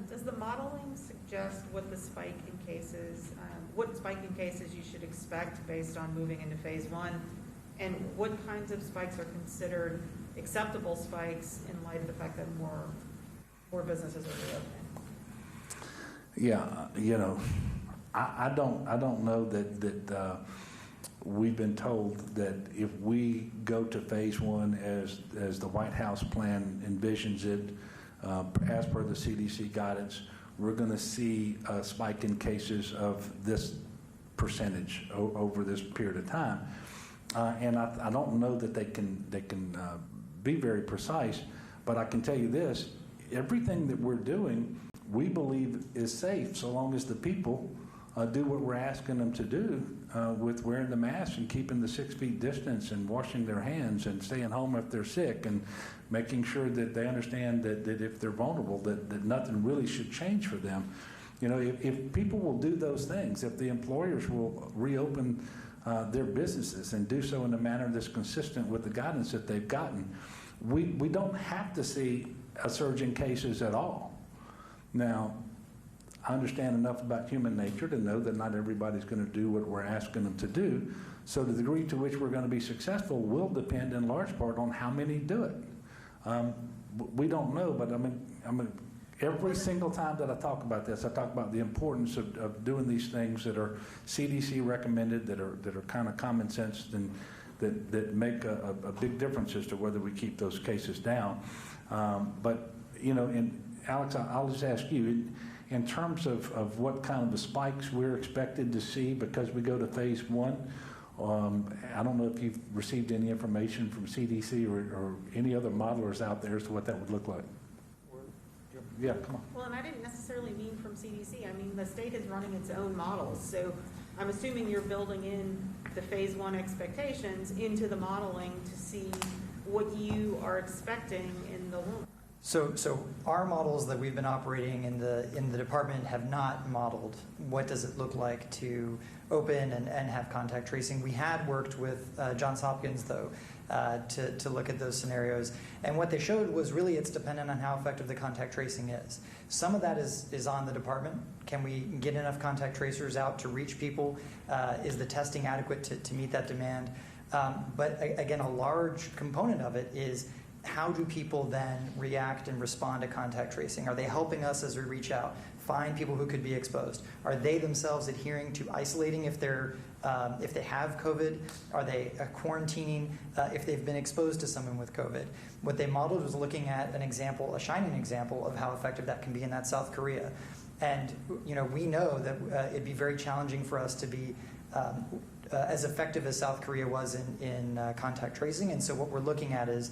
Does the modeling suggest what the spike in cases, what spike in cases you should expect based on moving into phase one? And what kinds of spikes are considered acceptable spikes in light of the fact that more businesses are reopening? Yeah, I don't know that we've been told that if we go to phase one as the White House plan envisions it, as per the CDC guidance, we're going to see a spike in cases of this percentage over this period of time. And I don't know that they can be very precise, but I can tell you this: everything that we're doing, we believe is safe, so long as the people do what we're asking them to do with wearing the mask and keeping the 6 feet distance and washing their hands and staying home if they're sick and making sure that they understand that if they're vulnerable, that nothing really should change for them. If people will do those things, if the employers will reopen their businesses and do so in a manner that's consistent with the guidance that they've gotten, we don't have to see a surge in cases at all. Now, I understand enough about human nature to know that not everybody's going to do what we're asking them to do. So the degree to which we're going to be successful will depend in large part on how many do it. We don't know, but I mean, every single time that I talk about this, I talk about the importance of doing these things that are CDC recommended, that are kind of common sense, and that make a big difference as to whether we keep those cases down. But and Alex, I'll just ask you, in terms of what kind of the spikes we're expected to see because we go to phase one, I don't know if you've received any information from CDC or any other modelers out there as to what that would look like. Yeah, come on. Well, and I didn't necessarily mean from CDC. I mean, the state is running its own models. So I'm assuming you're building in the phase one expectations into the modeling to see what you are expecting in the long. So our models that we've been operating in the department have not modeled what does it look like to open and have contact tracing. We had worked with Johns Hopkins, though, to look at those scenarios. And what they showed was really it's dependent on how effective the contact tracing is. Some of that is on the department. Can we get enough contact tracers out to reach people? Is the testing adequate to meet that demand? But again, a large component of it is how do people then react and respond to contact tracing? Are they helping us as we reach out, find people who could be exposed? Are they themselves adhering to isolating if they have COVID? Are they quarantining if they've been exposed to someone with COVID? What they modeled was looking at an example, a shining example of how effective that can be in that South Korea. And we know that it'd be very challenging for us to be as effective as South Korea was in contact tracing. And so what we're looking at is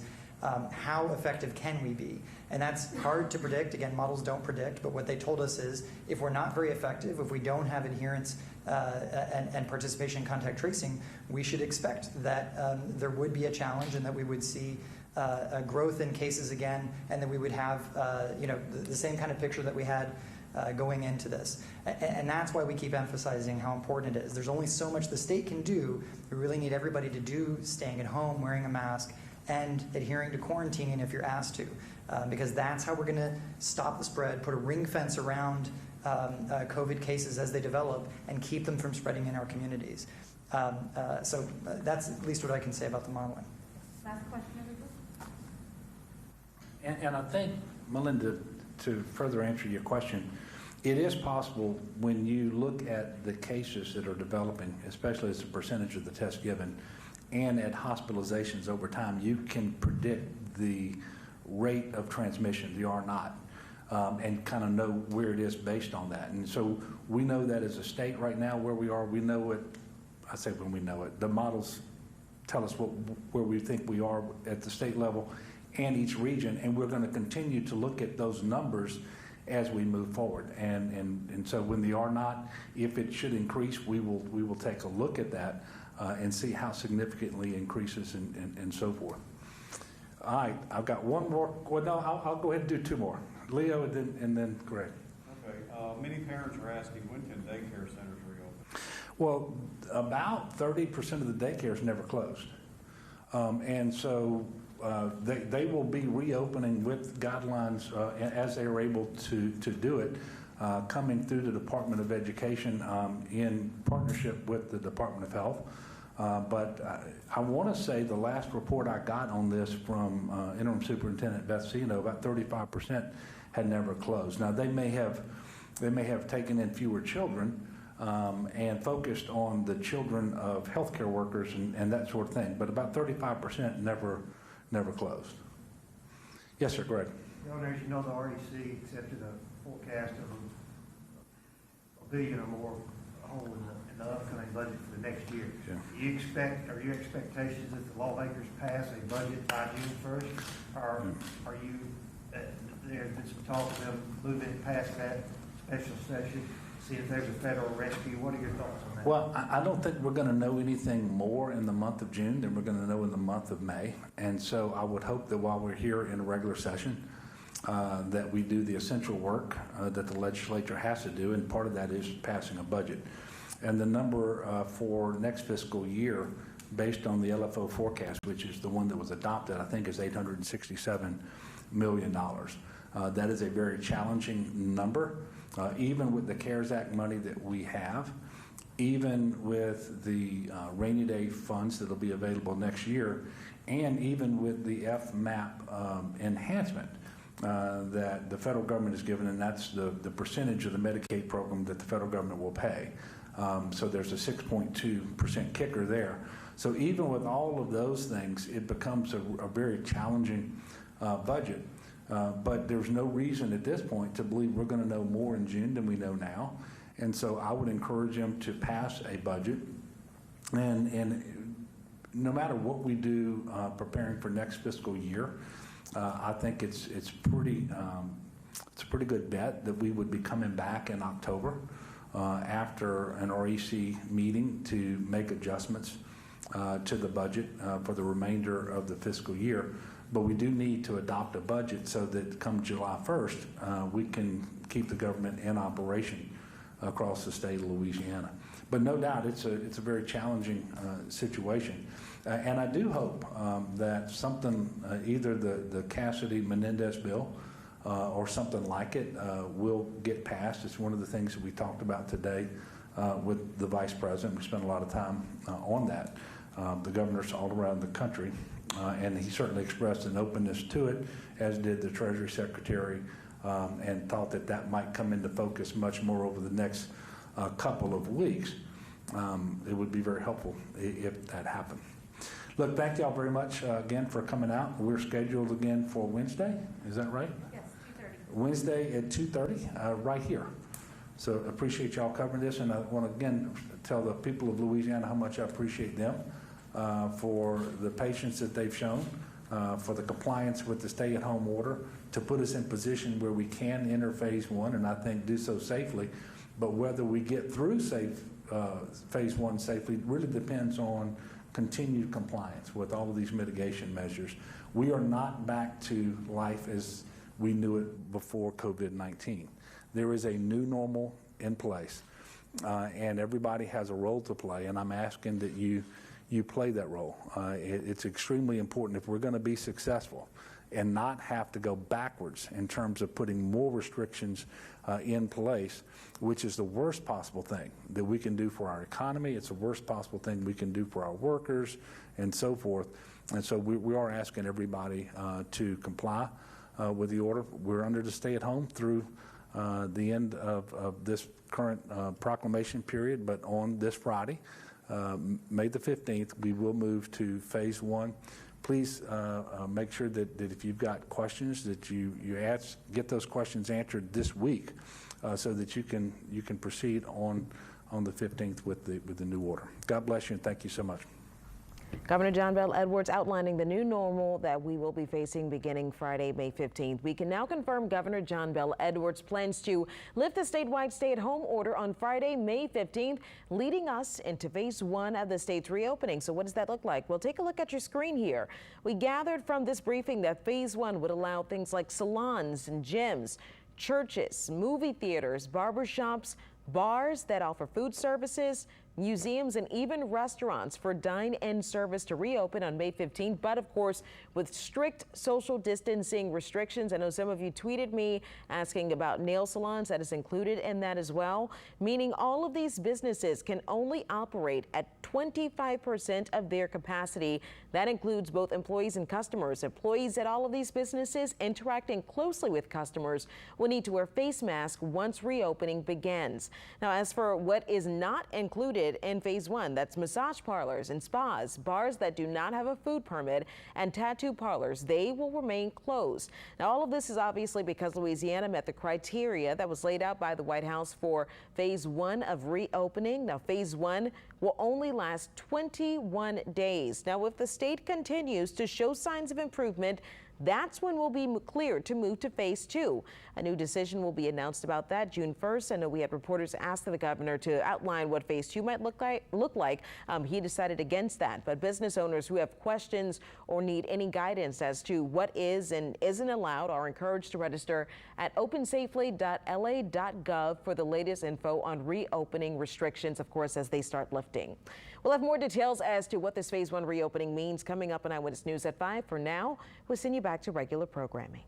how effective can we be? And that's hard to predict. Again, models don't predict, but what they told us is if we're not very effective, if we don't have adherence and participation in contact tracing, we should expect that there would be a challenge and that we would see a growth in cases again, and that we would have the same kind of picture that we had going into this. And that's why we keep emphasizing how important it is. There's only so much the state can do. We really need everybody to do staying at home, wearing a mask, and adhering to quarantining if you're asked to, because that's how we're going to stop the spread, put a ring fence around COVID cases as they develop, and keep them from spreading in our communities. So that's at least what I can say about the modeling. Last question, everybody. And I think, Melinda, to further answer your question, it is possible when you look at the cases that are developing, especially as a percentage of the tests given, and at hospitalizations over time, you can predict the rate of transmission, the R naught, and kind of know where it is based on that. And so we know that as a state right now where we are, we know it. I say when we know it, the models tell us where we think we are at the state level and each region, and we're going to continue to look at those numbers as we move forward. And so when the R0, if it should increase, we will take a look at that and see how significantly increases and so forth. All right, I've got one more. Well, no, I'll go ahead and do two more. Leo and then Greg. Okay, many parents are asking, when can daycare centers reopen? Well, about 30% of the daycares never closed. And so they will be reopening with guidelines as they are able to do it, coming through the Department of Education in partnership with the Department of Health. But I want to say the last report I got on this from Interim Superintendent Beth Sino, about 35% had never closed. Now they may have taken in fewer children and focused on the children of healthcare workers and that sort of thing, but about 35% never closed. Yes, sir, Greg. Governor, as you know, the REC accepted a forecast of $1 billion or more hole in the upcoming budget for the next year. Yeah. Are your expectations that the lawmakers pass a budget by June 1st? Or are you, there's been some talk of them moving past that special session, see if there's a federal rescue? What are your thoughts on that? Well, I don't think we're going to know anything more in the month of June than we're going to know in the month of May. And so I would hope that while we're here in a regular session, that we do the essential work that the legislature has to do, and part of that is passing a budget. And the number for next fiscal year, based on the LFO forecast, which is the one that was adopted, I think is $867 million. That is a very challenging number. Even with the CARES Act money that we have, even with the rainy day funds that will be available next year, and even with the FMAP enhancement that the federal government has given, and that's the percentage of the Medicaid program that the federal government will pay. So there's a 6.2% kicker there. So even with all of those things, it becomes a very challenging budget. But there's no reason at this point to believe we're going to know more in June than we know now. And so I would encourage them to pass a budget. And no matter what we do preparing for next fiscal year, I think it's a pretty good bet that we would be coming back in October after an REC meeting to make adjustments to the budget for the remainder of the fiscal year. But we do need to adopt a budget so that come July 1st, we can keep the government in operation across the state of Louisiana. But no doubt, it's a very challenging situation. And I do hope that something, either the Cassidy-Menendez bill or something like it will get passed. It's one of the things that we talked about today with the Vice President. We spent a lot of time on that. The governors all around the country. And he certainly expressed an openness to it, as did the Treasury Secretary, and thought that that might come into focus much more over the next couple of weeks. It would be very helpful if that happened. Look, thank y'all very much again for coming out. We're scheduled again for Wednesday. Is that right? Yes, 2:30. Wednesday at 2:30, right here. So appreciate y'all covering this, and I want to again tell the people of Louisiana how much I appreciate them. For the patience that they've shown, for the compliance with the stay-at-home order, to put us in position where we can enter phase one, and I think do so safely. But whether we get through phase one safely really depends on continued compliance with all of these mitigation measures. We are not back to life as we knew it before COVID-19. There is a new normal in place, and everybody has a role to play, and I'm asking that you play that role. It's extremely important if we're going to be successful and not have to go backwards in terms of putting more restrictions in place, which is the worst possible thing that we can do for our economy. It's the worst possible thing we can do for our workers and so forth. And so we are asking everybody to comply with the order. We're under the stay-at-home through the end of this current proclamation period, but on this Friday, May the 15th, we will move to phase one. Please make sure that if you've got questions that you get those questions answered this week so that you can proceed on the 15th with the new order. God bless you and thank you so much. Governor John Bel Edwards outlining the new normal that we will be facing beginning Friday, May 15th. We can now confirm Governor John Bel Edwards plans to lift the statewide stay-at-home order on Friday, May 15th, leading us into phase 1 of the state's reopening. So what does that look like? Well, take a look at your screen here. We gathered from this briefing that phase 1 would allow things like salons and gyms, churches, movie theaters, barbershops, bars that offer food services, museums, and even restaurants for dine-in service to reopen on May 15th, but of course with strict social distancing restrictions. I know some of you tweeted me asking about nail salons. That is included in that as well, meaning all of these businesses can only operate at 25% of their capacity. That includes both employees and customers. Employees at all of these businesses interacting closely with customers will need to wear face masks once reopening begins. Now, as for what is not included in phase 1, that's massage parlors and spas, bars that do not have a food permit, and tattoo parlors. They will remain closed. Now, all of this is obviously because Louisiana met the criteria that was laid out by the White House for phase 1 of reopening. Now, phase 1 will only last 21 days. Now, if the state continues to show signs of improvement, that's when we'll be cleared to move to phase 2. A new decision will be announced about that June 1st. I know we had reporters ask the governor to outline what phase 2 might look like. He decided against that. But business owners who have questions or need any guidance as to what is and isn't allowed are encouraged to register at opensafely.la.gov for the latest info on reopening restrictions, of course, as they start lifting. We'll have more details as to what this phase 1 reopening means coming up on Eyewitness News at 5. For now, we'll send you back to regular programming.